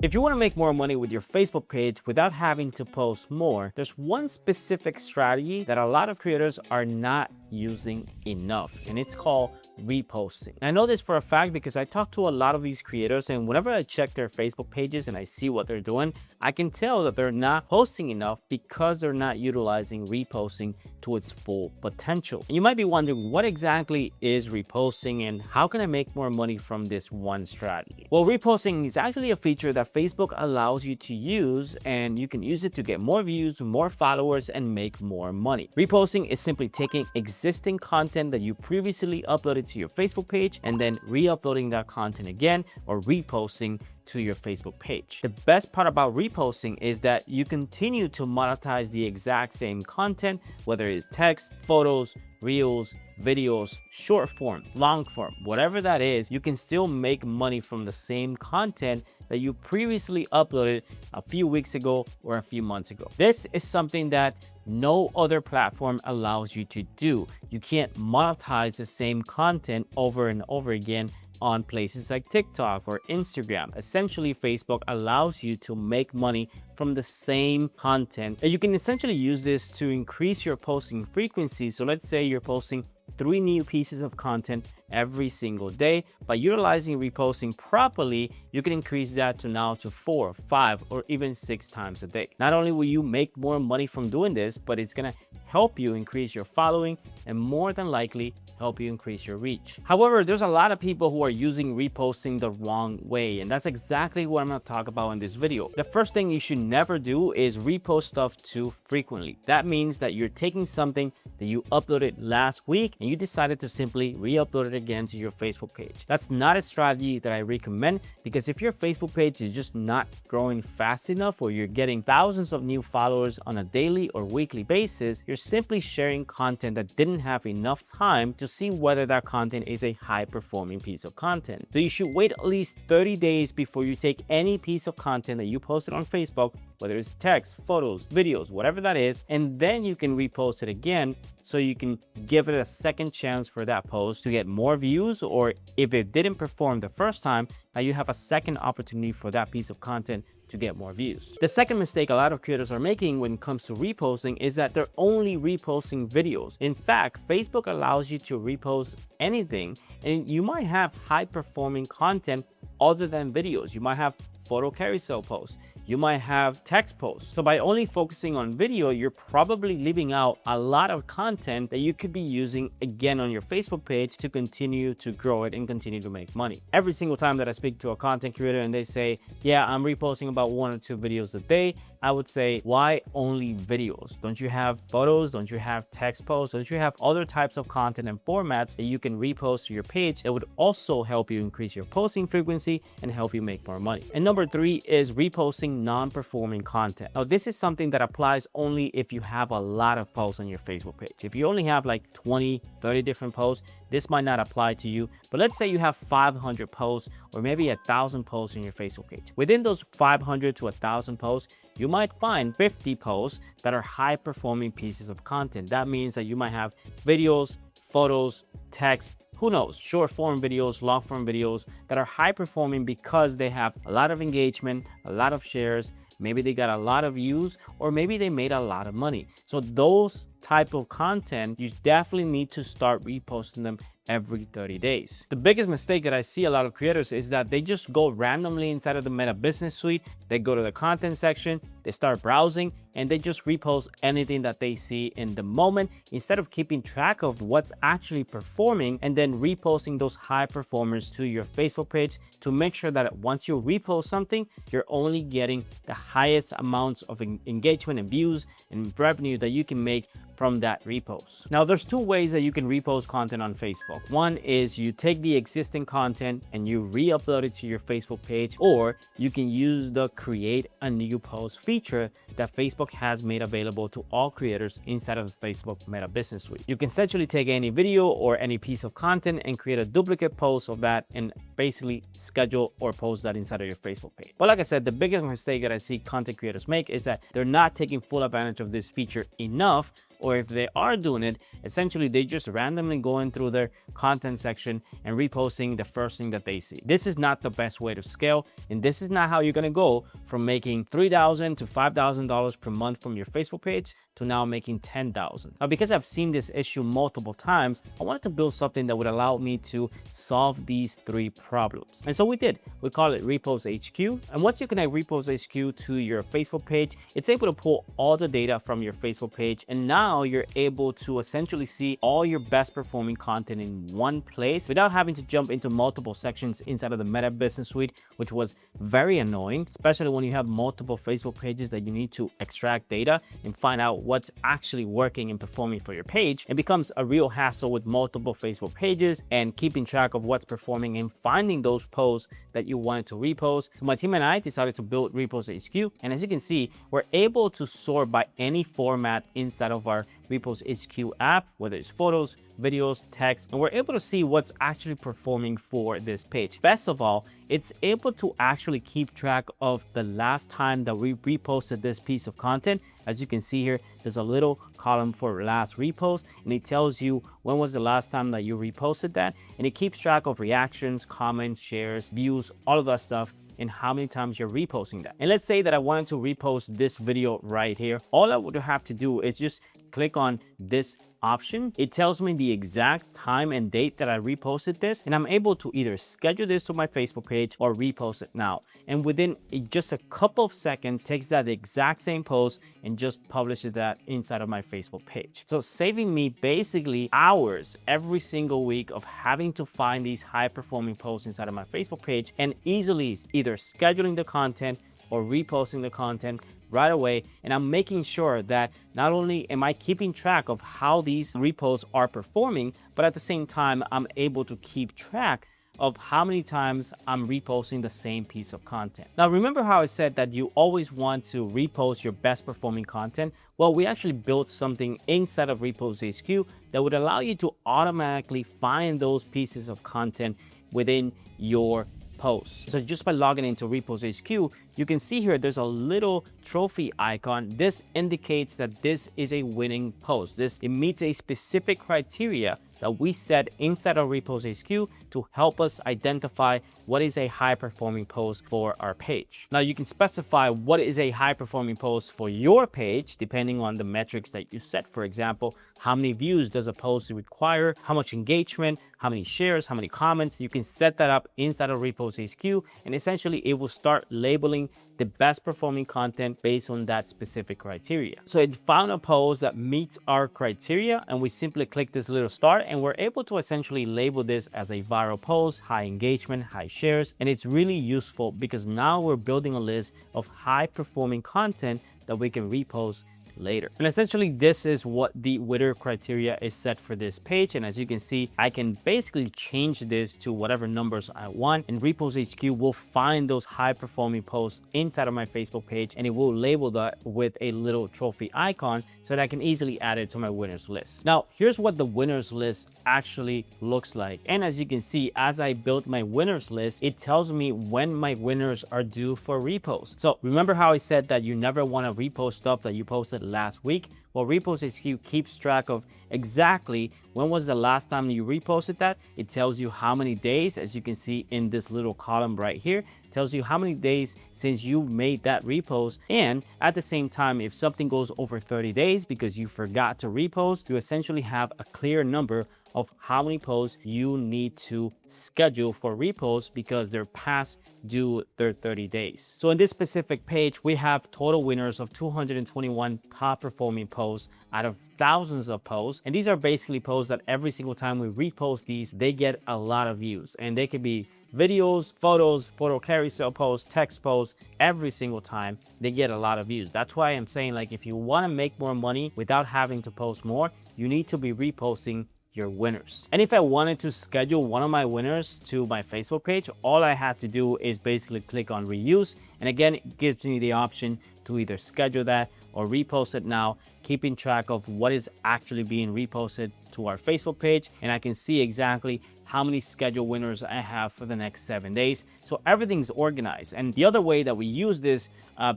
If you want to make more money with your Facebook page without having to post more, there's one specific strategy that a lot of creators are not using enough, and it's called reposting. I know this for a fact because I talk to a lot of these creators, and whenever I check their Facebook pages and I see what they're doing, I can tell that they're not posting enough because they're not utilizing reposting to its full potential. And you might be wondering, what exactly is reposting and how can I make more money from this one strategy? Well, reposting is actually a feature that Facebook allows you to use, and you can use it to get more views, more followers, and make more money. Reposting is simply taking existing content that you previously uploaded to your Facebook page and then re-uploading that content again or reposting to your Facebook page. The best part about reposting is that you continue to monetize the exact same content, whether it's text, photos, reels, videos, short form, long form, whatever that is, you can still make money from the same content that you previously uploaded a few weeks ago or a few months ago. This is something that no other platform allows you to do. You can't monetize the same content over and over again on places like TikTok or Instagram. Essentially, Facebook allows you to make money from the same content. And you can essentially use this to increase your posting frequency. So let's say you're posting 3 new pieces of content every single day. By utilizing reposting properly, you can increase that to 4, 5, or even 6 times a day. Not only will you make more money from doing this, but it's gonna help you increase your following and more than likely help you increase your reach. However, there's a lot of people who are using reposting the wrong way, and that's exactly what I'm gonna talk about in this video. The first thing you should never do is repost stuff too frequently. That means that you're taking something that you uploaded last week and you decided to simply re-upload it again to your Facebook page. That's not a strategy that I recommend, because if your Facebook page is just not growing fast enough or you're getting thousands of new followers on a daily or weekly basis, you're simply sharing content that didn't have enough time to see whether that content is a high performing piece of content. So you should wait at least 30 days before you take any piece of content that you posted on Facebook, whether it's text, photos, videos, whatever that is, and then you can repost it again so you can give it a second chance for that post to get more views, or if it didn't perform the first time, now you have a second opportunity for that piece of content to get more views. The second mistake a lot of creators are making when it comes to reposting is that they're only reposting videos. In fact, Facebook allows you to repost anything, and you might have high performing content other than videos. You might have photo carousel posts. You might have text posts. So by only focusing on video, you're probably leaving out a lot of content that you could be using again on your Facebook page to continue to grow it and continue to make money. Every single time that I speak to a content creator and they say, yeah, I'm reposting about 1 or 2 videos a day, I would say, why only videos? Don't you have photos? Don't you have text posts? Don't you have other types of content and formats that you can repost to your page that would also help you increase your posting frequency and help you make more money? And number 3 is reposting non-performing content. Now, this is something that applies only if you have a lot of posts on your Facebook page. If you only have like 20, 30 different posts, this might not apply to you. But let's say you have 500 posts or maybe 1,000 posts on your Facebook page. Within those 500 to 1,000 posts, you might find 50 posts that are high performing pieces of content. That means that you might have videos, photos, text, who knows, short form videos, long form videos that are high performing because they have a lot of engagement, a lot of shares, maybe they got a lot of views, or maybe they made a lot of money. So those type of content, you definitely need to start reposting them every 30 days. The biggest mistake that I see a lot of creators is that they just go randomly inside of the Meta Business Suite. They go to the content section, they start browsing, and they just repost anything that they see in the moment instead of keeping track of what's actually performing and then reposting those high performers to your Facebook page to make sure that once you repost something, you're only getting the highest amounts of engagement and views and revenue that you can make from that repost. Now, there's 2 ways that you can repost content on Facebook. One is you take the existing content and you re-upload it to your Facebook page, or you can use the create a new post feature that Facebook has made available to all creators inside of the Facebook Meta Business Suite. You can essentially take any video or any piece of content and create a duplicate post of that and basically schedule or post that inside of your Facebook page. But like I said, the biggest mistake that I see content creators make is that they're not taking full advantage of this feature enough or if they are doing it, essentially they just randomly going through their content section and reposting the first thing that they see. This is not the best way to scale, and this is not how you're gonna go from making $3,000 to $5,000 per month from your Facebook page to now making $10,000. Now, because I've seen this issue multiple times, I wanted to build something that would allow me to solve these three problems. And so we did. We call it Repost HQ. And once you connect Repost HQ to your Facebook page, it's able to pull all the data from your Facebook page. And now you're able to essentially see all your best performing content in one place without having to jump into multiple sections inside of the Meta Business Suite, which was very annoying, especially when you have multiple Facebook pages that you need to extract data and find out what's actually working and performing for your page. It becomes a real hassle with multiple Facebook pages and keeping track of what's performing and finding those posts that you wanted to repost. So my team and I decided to build Repost HQ. And as you can see, we're able to sort by any format inside of our Repost HQ app, whether it's photos, videos, text, and we're able to see what's actually performing for this page. Best of all, it's able to actually keep track of the last time that we reposted this piece of content. As you can see here, there's a little column for last repost, and it tells you when was the last time that you reposted that, and it keeps track of reactions, comments, shares, views, all of that stuff, and how many times you're reposting that. And let's say that I wanted to repost this video right here. All I would have to do is just click on this option. It tells me the exact time and date that I reposted this, and I'm able to either schedule this to my Facebook page or repost it now. And within just a couple of seconds, takes that exact same post and just publishes that inside of my Facebook page. So saving me basically hours every single week of having to find these high performing posts inside of my Facebook page, and easily either scheduling the content or reposting the content right away. And I'm making sure that not only am I keeping track of how these reposts are performing, but at the same time, I'm able to keep track of how many times I'm reposting the same piece of content. Now, remember how I said that you always want to repost your best performing content? Well, we actually built something inside of Repost HQ that would allow you to automatically find those pieces of content within your post. So just by logging into Repost HQ, you can see here there's a little trophy icon. This indicates that this is a winning post. It meets a specific criteria that we set inside of Repost HQ to help us identify what is a high performing post for our page. Now you can specify what is a high performing post for your page depending on the metrics that you set. For example, how many views does a post require, how much engagement, how many shares, how many comments. You can set that up inside of Repost HQ, and essentially it will start labeling the best performing content based on that specific criteria. So it found a post that meets our criteria, and we simply click this little star, and we're able to essentially label this as a viral post, high engagement, high shares. And it's really useful because now we're building a list of high performing content that we can repost later. And essentially this is what the winner criteria is set for this page. And as you can see, I can basically change this to whatever numbers I want, and Repost HQ will find those high performing posts inside of my Facebook page, and it will label that with a little trophy icon so that I can easily add it to my winners list. Now, here's what the winners list actually looks like. And as you can see, as I built my winners list, it tells me when my winners are due for repost. So remember how I said that you never want to repost stuff that you posted last week? Well, Repost HQ keeps track of exactly when was the last time you reposted that. It tells you how many days, as you can see in this little column right here. It tells you how many days since you made that repost. And at the same time, if something goes over 30 days because you forgot to repost, you essentially have a clear number of how many posts you need to schedule for repost because they're past due their 30 days. So in this specific page, we have total winners of 221 top performing posts out of thousands of posts. And these are basically posts that every single time we repost these, they get a lot of views, and they could be videos, photos, photo carousel posts, text posts. Every single time they get a lot of views. That's why I'm saying, like, if you want to make more money without having to post more, you need to be reposting your winners. And if I wanted to schedule one of my winners to my Facebook page, all I have to do is basically click on reuse. And again, it gives me the option to either schedule that or repost it now, keeping track of what is actually being reposted to our Facebook page. And I can see exactly how many scheduled winners I have for the next 7 days. So everything's organized. And the other way that we use this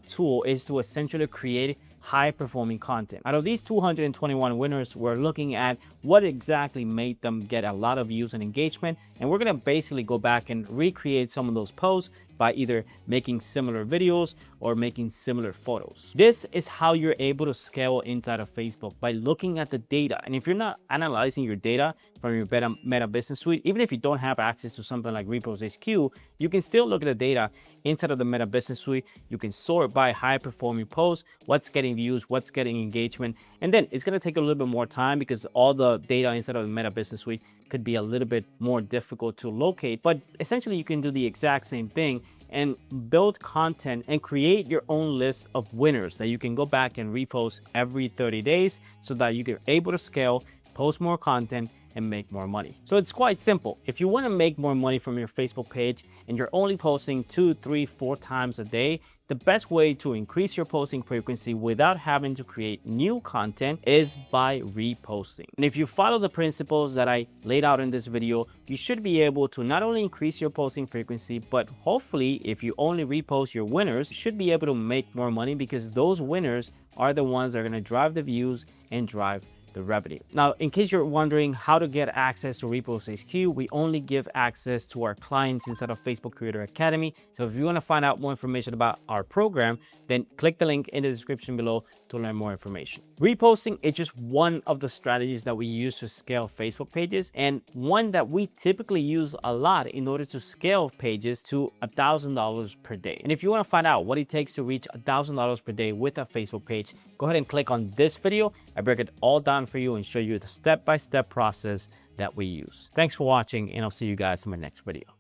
tool is to essentially create high performing content. Out of these 221 winners, we're looking at what exactly made them get a lot of views and engagement. And we're going to basically go back and recreate some of those posts by either making similar videos or making similar photos. This is how you're able to scale inside of Facebook, by looking at the data. And if you're not analyzing your data from your Meta Business Suite, even if you don't have access to something like Repost HQ, you can still look at the data inside of the Meta Business Suite. You can sort by high performing posts, what's getting views, what's getting engagement. And then it's going to take a little bit more time because all the data inside of the Meta Business Suite could be a little bit more difficult to locate. But essentially, you can do the exact same thing and build content and create your own list of winners that you can go back and repost every 30 days so that you're able to scale, post more content, and make more money. So it's quite simple. If you want to make more money from your Facebook page and you're only posting 2, 3, 4 times a day, the best way to increase your posting frequency without having to create new content is by reposting. And if you follow the principles that I laid out in this video, you should be able to not only increase your posting frequency, but hopefully if you only repost your winners, you should be able to make more money, because those winners are the ones that are going to drive the views and drive the revenue. Now, in case you're wondering how to get access to Repost HQ, we only give access to our clients inside of Facebook Creator Academy. So if you want to find out more information about our program, then click the link in the description below to learn more information. Reposting is just one of the strategies that we use to scale Facebook pages, and one that we typically use a lot in order to scale pages to $1,000 per day. And if you want to find out what it takes to reach $1,000 per day with a Facebook page, go ahead and click on this video. I break it all down for you and show you the step-by-step process that we use. Thanks for watching, and I'll see you guys in my next video.